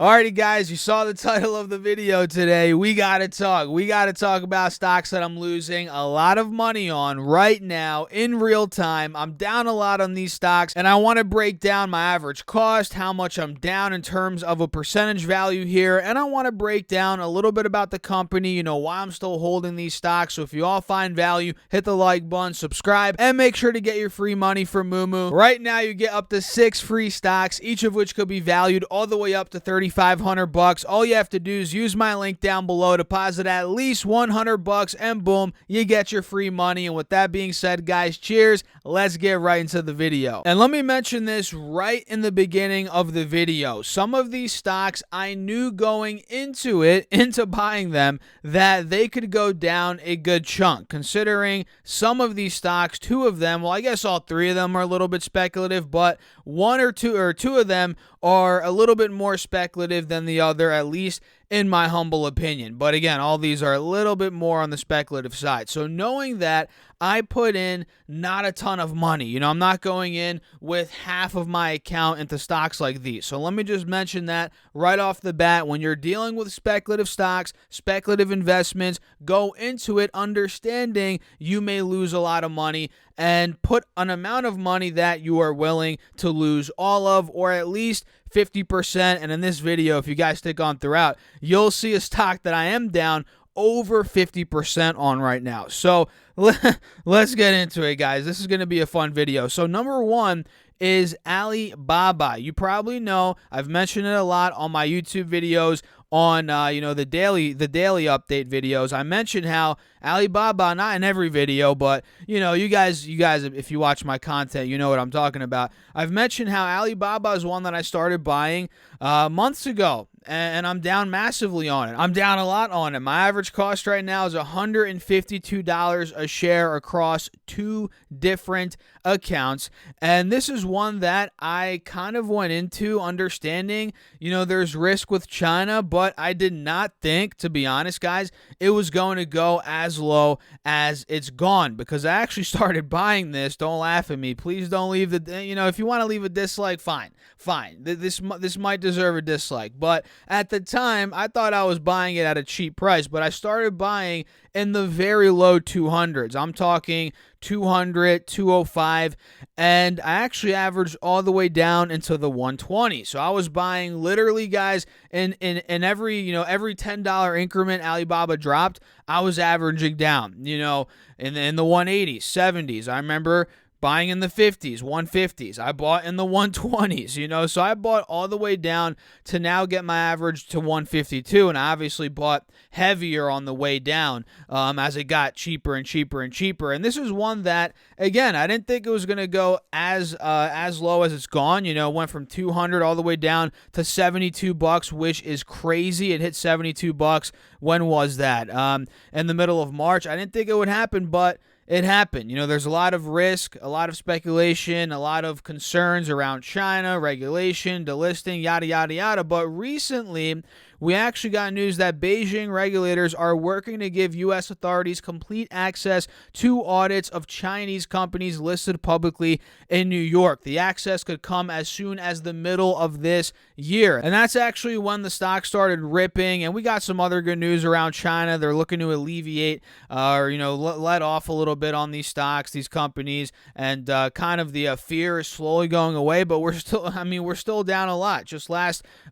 Alrighty, guys, you saw the title of the video today. We gotta talk. We gotta talk about stocks that I'm losing a lot of money on right now in real time. I'm down a lot on these stocks, and I want to break down my average cost, how much I'm down in terms of a percentage value here, and I want to break down a little bit about the company, why I'm still holding these stocks. So if you all find value, hit the like button, subscribe, and make sure to get your free money from Moomoo. Right now, you get up to 6 free stocks, each of which could be valued all the way up to $3,500. All you have to do is use my link down below, deposit at least $100, and boom, you get your free money. And with that being said, guys, cheers. Let's get right into the video. And let me mention this right in the beginning of the video. Some of these stocks, I knew going into buying them, that they could go down a good chunk. Considering some of these stocks, two of them, well, I guess all three of them are a little bit speculative, but two of them are a little bit more speculative than the other, at least in my humble opinion. But again, all these are a little bit more on the speculative side. So knowing that, I put in not a ton of money. I'm not going in with half of my account into stocks like these. So let me just mention that right off the bat. When you're dealing with speculative stocks, speculative investments, go into it understanding you may lose a lot of money, and put an amount of money that you are willing to lose all of, or at least 50%. And in this video, if you guys stick on throughout, you'll see a stock that I am down over 50% on right now. So let's get into it, guys. This is going to be a fun video. So number one is Alibaba. You probably know, I've mentioned it a lot on my YouTube videos, on the daily update videos. I mentioned how Alibaba, not in every video, but you guys if you watch my content, you know what I'm talking about. I've mentioned how Alibaba is one that I started buying months ago, and I'm down massively on it. I'm down a lot on it. My average cost right now is $152 a share across 2 different accounts, and this is one that I kind of went into understanding, there's risk with China, but I did not think, to be honest, guys, it was going to go as low as it's gone, because I actually started buying this. Don't laugh at me. Please don't leave if you want to leave a dislike, fine. This might deserve a dislike, but at the time, I thought I was buying it at a cheap price, but I started buying in the very low 200s. I'm talking 200, 205, and I actually averaged all the way down into the 120. So I was buying literally, guys, in every $10 increment Alibaba dropped, I was averaging down, in the 180s, 70s. I remember buying in the 50s, 150s. I bought in the 120s, so I bought all the way down to now get my average to 152, and I obviously bought heavier on the way down as it got cheaper and cheaper and cheaper. And this is one that, again, I didn't think it was going to go as low as it's gone. It went from 200 all the way down to $72, which is crazy. It hit $72. When was that? In the middle of March. I didn't think it would happen, but it happened. There's a lot of risk, a lot of speculation, a lot of concerns around China, regulation, delisting, yada, yada, yada. But recently, we actually got news that Beijing regulators are working to give U.S. authorities complete access to audits of Chinese companies listed publicly in New York. The access could come as soon as the middle of this year. And that's actually when the stock started ripping. And we got some other good news around China. They're looking to alleviate or, let off a little bit on these stocks, these companies, and kind of the fear is slowly going away. But we're still down a lot. Just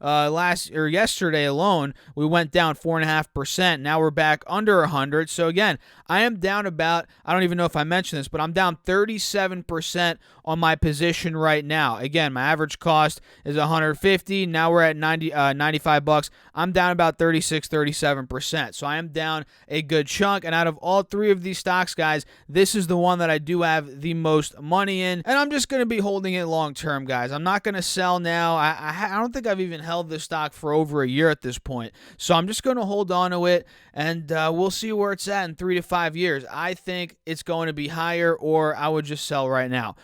yesterday alone, we went down 4.5%. Now we're back under 100. So again, I am down about, I don't even know if I mentioned this, but I'm down 37% on my position right now. Again, my average cost is 150. Now we're at $95. I'm down about 37%. So I am down a good chunk. And out of all 3 of these stocks, guys, this is the one that I do have the most money in. And I'm just going to be holding it long term, guys. I'm not going to sell now. I don't think I've even held this stock for over a year at this point. So I'm just going to hold on to it, and we'll see where it's at in 3 to 5 years. I think it's going to be higher, or I would just sell right now.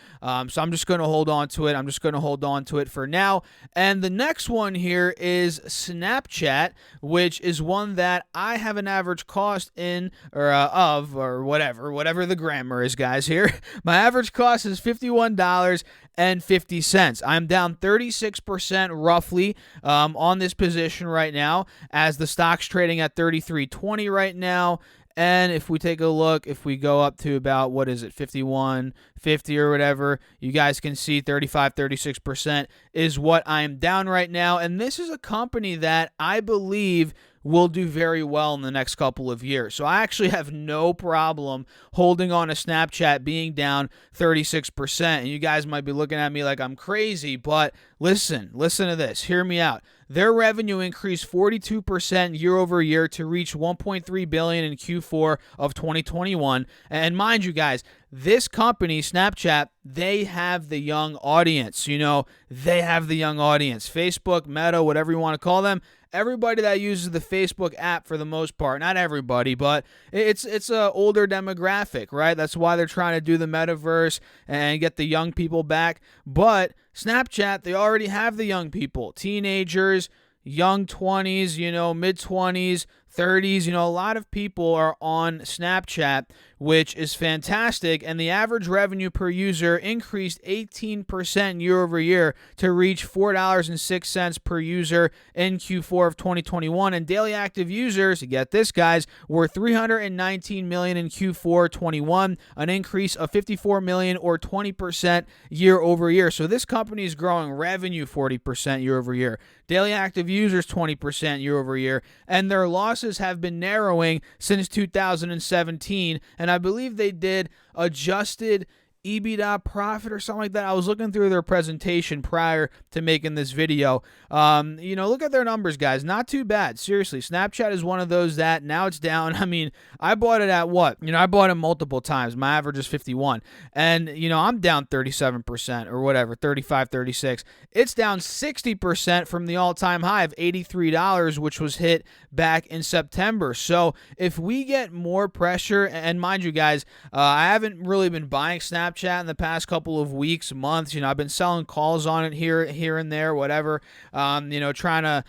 So I'm just going to hold on to it. I'm just going to hold on to it for now. And the next one here is Snapchat, which is one that I have an average cost in, or whatever the grammar is, guys, here. My average cost is $51, I'm down 36% roughly on this position right now, as the stock's trading at 33.20 right now. And if we take a look, if we go up to about, 51.50 or whatever, you guys can see 36% is what I'm down right now. And this is a company that I believe will do very well in the next couple of years. So I actually have no problem holding on to Snapchat being down 36%. And you guys might be looking at me like I'm crazy, but listen to this. Hear me out. Their revenue increased 42% year over year to reach $1.3 billion in Q4 of 2021. And mind you guys, this company, Snapchat, they have the young audience. They have the young audience. Facebook, Meta, whatever you want to call them. Everybody that uses the Facebook app, for the most part, not everybody, but it's an older demographic, right? That's why they're trying to do the metaverse and get the young people back. But Snapchat, they already have the young people, teenagers, young 20s, mid-20s, 30s. A lot of people are on Snapchat, which is fantastic. And the average revenue per user increased 18% year over year to reach $4.06 per user in Q4 of 2021. And daily active users, you get this, guys, were 319 million in Q4 21, an increase of 54 million or 20% year over year. So this company is growing revenue 40% year over year. Daily active users 20% year over year, and their losses have been narrowing since 2017, and I believe they did adjusted EBITDA profit or something like that. I was looking through their presentation prior to making this video. Look at their numbers, guys. Not too bad. Seriously, Snapchat is one of those that now it's down. I mean, I bought it at what? I bought it multiple times. My average is 51. And, I'm down 37% or whatever, 35, 36. It's down 60% from the all-time high of $83, which was hit back in September. So if we get more pressure, and mind you guys, I haven't really been buying Snapchat in the past couple of weeks, months. I've been selling calls on it here and there, whatever. Trying to,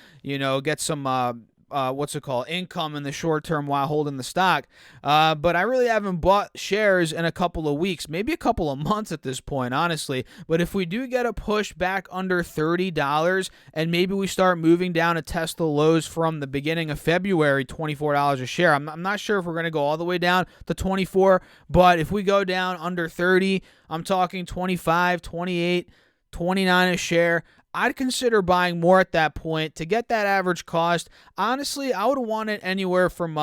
get some income in the short term while holding the stock. But I really haven't bought shares in a couple of weeks, maybe a couple of months at this point, honestly. But if we do get a push back under $30 and maybe we start moving down to test the lows from the beginning of February, $24 a share. I'm not sure if we're going to go all the way down to 24, but if we go down under 30, I'm talking 25, 28, 29 a share. I'd consider buying more at that point to get that average cost. Honestly, I would want it anywhere from,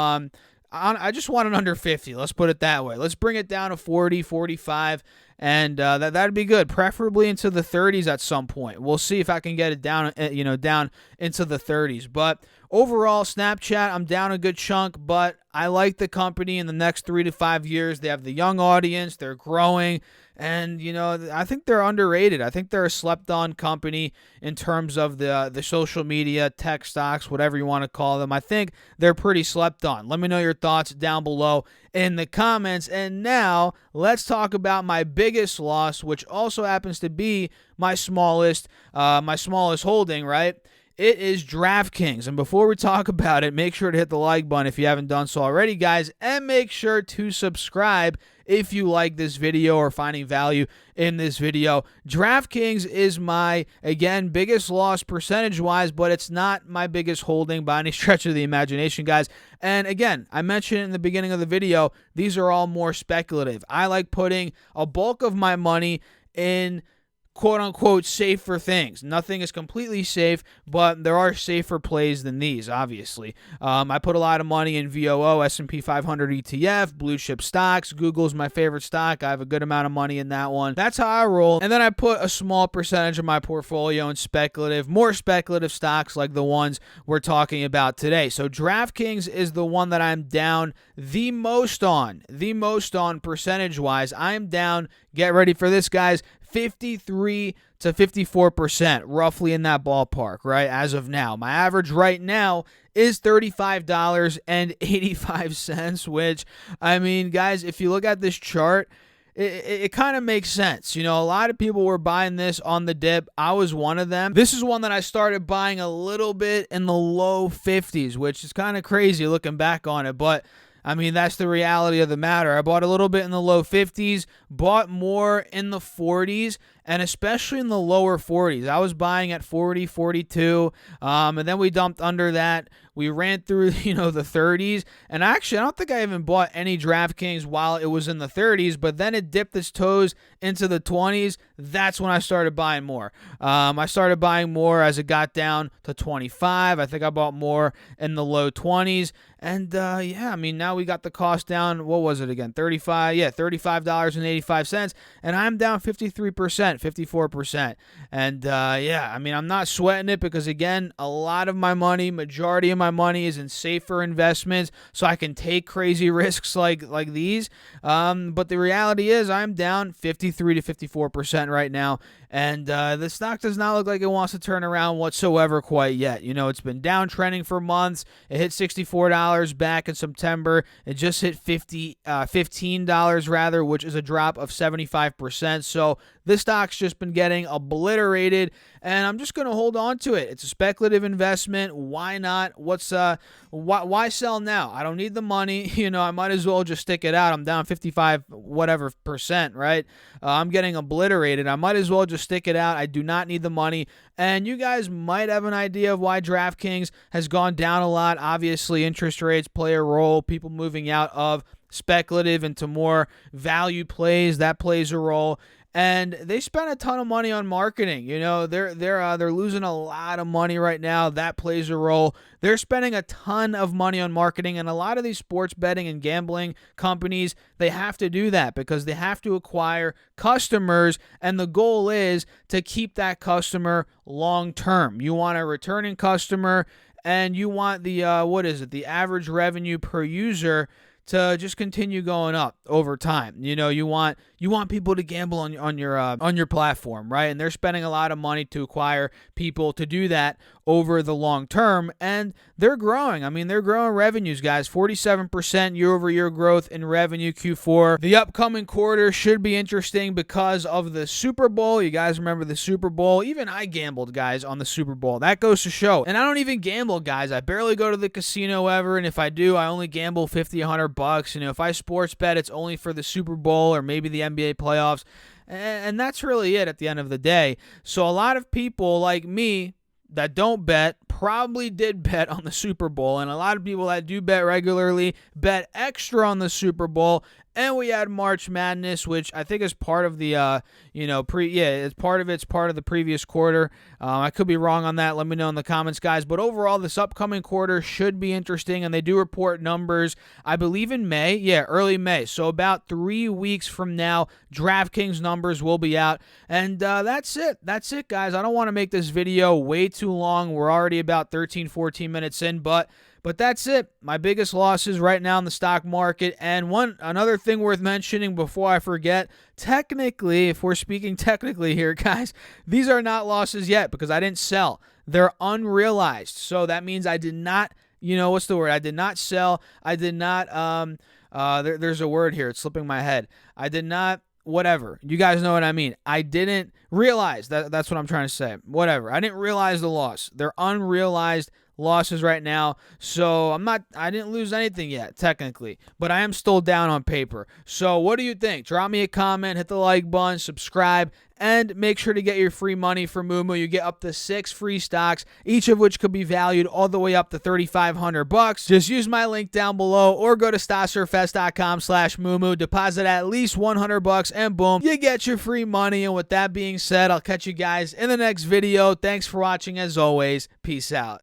I just want it under 50. Let's put it that way. Let's bring it down to 40, 45, and that'd be good. Preferably into the 30s at some point. We'll see if I can get it down, down into the 30s. But overall, Snapchat, I'm down a good chunk, but I like the company in the next 3 to 5 years. They have the young audience. They're growing. And, I think they're underrated. I think they're a slept-on company in terms of the social media, tech stocks, whatever you want to call them. I think they're pretty slept on. Let me know your thoughts down below in the comments. And now let's talk about my biggest loss, which also happens to be my smallest holding, right? It is DraftKings. And before we talk about it, make sure to hit the like button if you haven't done so already, guys, and make sure to subscribe if you like this video or finding value in this video. DraftKings is my, again, biggest loss percentage-wise, but it's not my biggest holding by any stretch of the imagination, guys. And again, I mentioned in the beginning of the video, these are all more speculative. I like putting a bulk of my money in quote-unquote safer things. Nothing is completely safe, but there are safer plays than these, obviously. I put a lot of money in VOO, S&P 500 ETF, blue chip stocks. Google's my favorite stock. I have a good amount of money in that one. That's how I roll. And then I put a small percentage of my portfolio in more speculative stocks like the ones we're talking about today. So DraftKings is the one that I'm down the most on percentage-wise. I am down, get ready for this, guys, 53 to 54%, roughly in that ballpark, right, as of now. My average right now is $35.85, which, I mean, guys, if you look at this chart, it kind of makes sense. A lot of people were buying this on the dip. I was one of them. This is one that I started buying a little bit in the low 50s, which is kind of crazy looking back on it, but I mean, that's the reality of the matter. I bought a little bit in the low 50s, bought more in the 40s, and especially in the lower 40s. I was buying at 40, 42, and then we dumped under that. We ran through, the 30s, and actually, I don't think I even bought any DraftKings while it was in the 30s, but then it dipped its toes into the 20s. That's when I started buying more. I started buying more as it got down to 25. I think I bought more in the low 20s, and now we got the cost down. What was it again? $35.85, and I'm down 53%, 54%, and I'm not sweating it because, again, a lot of my money, majority of my money is in safer investments, so I can take crazy risks like these. But the reality is I'm down 53 to 54% right now, and the stock does not look like it wants to turn around whatsoever quite yet. It's been downtrending for months. It hit $64 back in September. It just hit $15 rather, which is a drop of 75%. So this stock's just been getting obliterated, and I'm just going to hold on to it. It's a speculative investment. Why not? Why sell now? I don't need the money. I might as well just stick it out. I'm down 55 whatever percent, right? I'm getting obliterated. I might as well just stick it out. I do not need the money. And you guys might have an idea of why DraftKings has gone down a lot. Obviously, interest rates play a role. People moving out of speculative into more value plays, that plays a role. And they spent a ton of money on marketing. They're losing a lot of money right now. That plays a role. They're spending a ton of money on marketing, and a lot of these sports betting and gambling companies, they have to do that because they have to acquire customers, and the goal is to keep that customer long term. You want a returning customer, and you want the the average revenue per user to just continue going up over time. You want people to gamble on your platform, right? And they're spending a lot of money to acquire people to do that over the long term, and they're growing. They're growing revenues, guys. 47% year-over-year growth in revenue Q4. The upcoming quarter should be interesting because of the Super Bowl. You guys remember the Super Bowl? Even I gambled, guys, on the Super Bowl. That goes to show. And I don't even gamble, guys. I barely go to the casino ever, and if I do, I only gamble $50, $100. If I sports bet, it's only for the Super Bowl or maybe the NBA playoffs, and that's really it at the end of the day. So a lot of people like me that don't bet probably did bet on the Super Bowl, and a lot of people that do bet regularly bet extra on the Super Bowl. And we had March Madness, which I think is part of the, it's part of the previous quarter. I could be wrong on that. Let me know in the comments, guys. But overall, this upcoming quarter should be interesting, and they do report numbers, I believe in May. Early May. So about 3 weeks from now, DraftKings numbers will be out. And that's it. That's it, guys. I don't want to make this video way too long. We're already about 13, 14 minutes in, but that's it. My biggest losses right now in the stock market. And another thing worth mentioning before I forget, technically, if we're speaking technically here, guys, these are not losses yet because I didn't sell. They're unrealized. So that means I did not, what's the word? I did not sell. I did not, there's a word here. It's slipping my head. I did not, whatever. You guys know what I mean. I didn't realize that's what I'm trying to say. Whatever. I didn't realize the loss. They're unrealized losses right now, so I didn't lose anything yet technically, but I am still down on paper. So what do you think? Drop me a comment, hit the like button, subscribe, and make sure to get your free money from Moomoo. You get up to 6 free stocks, each of which could be valued all the way up to $3,500. Just use my link down below or go to stockssurefest.com/Moomoo, deposit at least $100, and boom, you get your free money. And with that being said, I'll catch you guys in the next video. Thanks for watching as always. Peace out.